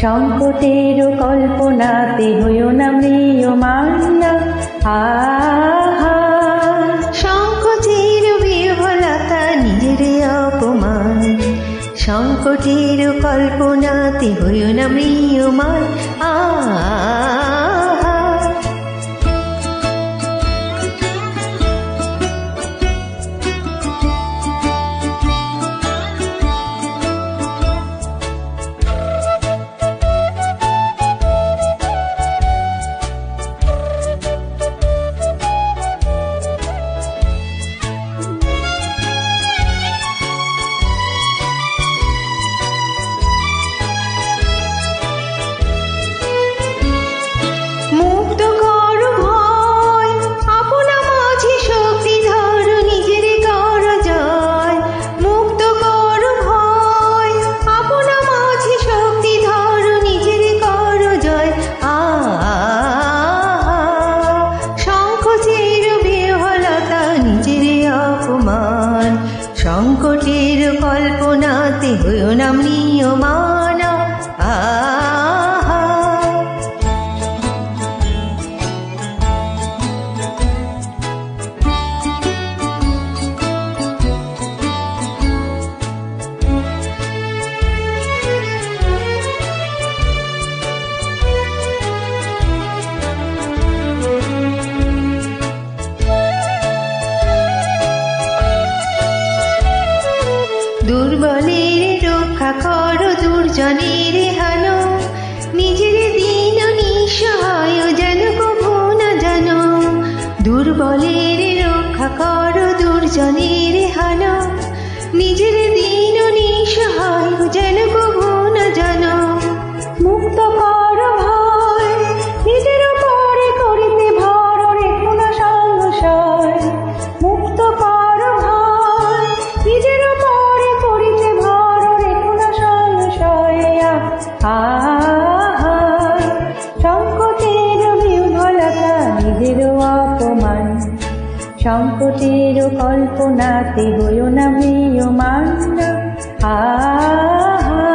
সংকটের কল্পনাতে হইও না ম্রিয়মাণ। আহা সংকটের বিহ্বলতা নিজের অপমান, সংকটের কল্পনাতে হইও না ম্রিয়মাণ। আহা সংকটের কল্পনাতে হইও না ম্রিয়মাণ। আহা দুর্বলের রক্ষা করো, দুর্জনের হানো, নিজের দিন নিঃসহায় যেন কভু না জানো। দুর্বলের রক্ষা করো, দুর্জনের হানো, নিজের দিন নিঃসহায় যেন কভু না জানো। মুক্ত কর ভয়, নিজের উপরে করিতে ভর, রেখো না সংশয়। মুক্ত কর ভয়, নিজের উপরে করিতে ভর, রেখো না সংশয়। আহা সংকটের বিহ্বলতা নিজের অপমান, সংকটের কল্পনাতে হইও না ম্রিয়মাণ। আহা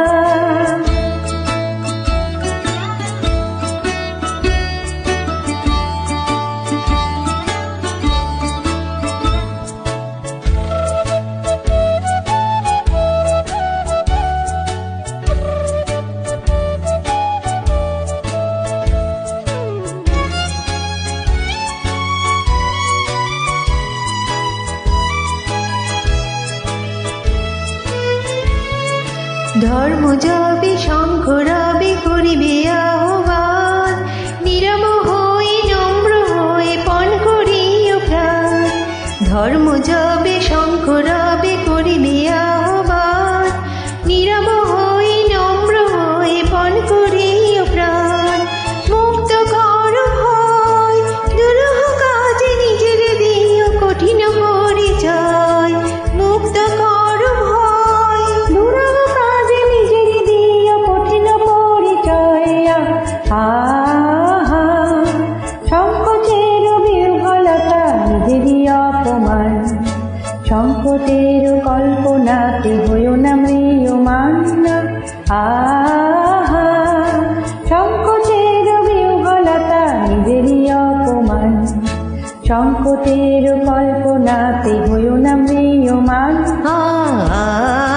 ধর্ম যাবে শঙ্খ রবে করিবে আহ্বান, নীরব হয়ে নম্র হয়ে পণ করিও প্রাণ। ধর্ম যাবে শঙ্খ রবে করিবে আহ্বান, নীরব হয়ে নম্র হয়ে পণ করিও প্রাণ। মুক্ত কর ভয়, দুরূহ কাজে নিজের দিও কঠিন পরিচয়। মুক্ত কর ভয়, দুরূহ কাজে নিজের দিও কঠিন পরিচয়। আহা সংকটের বিহ্বলতা নিজেরই অপমান, সংকটের কল্পনাতে হইও না ম্রিয়মাণ। আহা সংকটের বিহ্বলতা নিজেরই অপমান, সংকটের কল্পনাতে হইও না ম্রিয়মাণ। আহা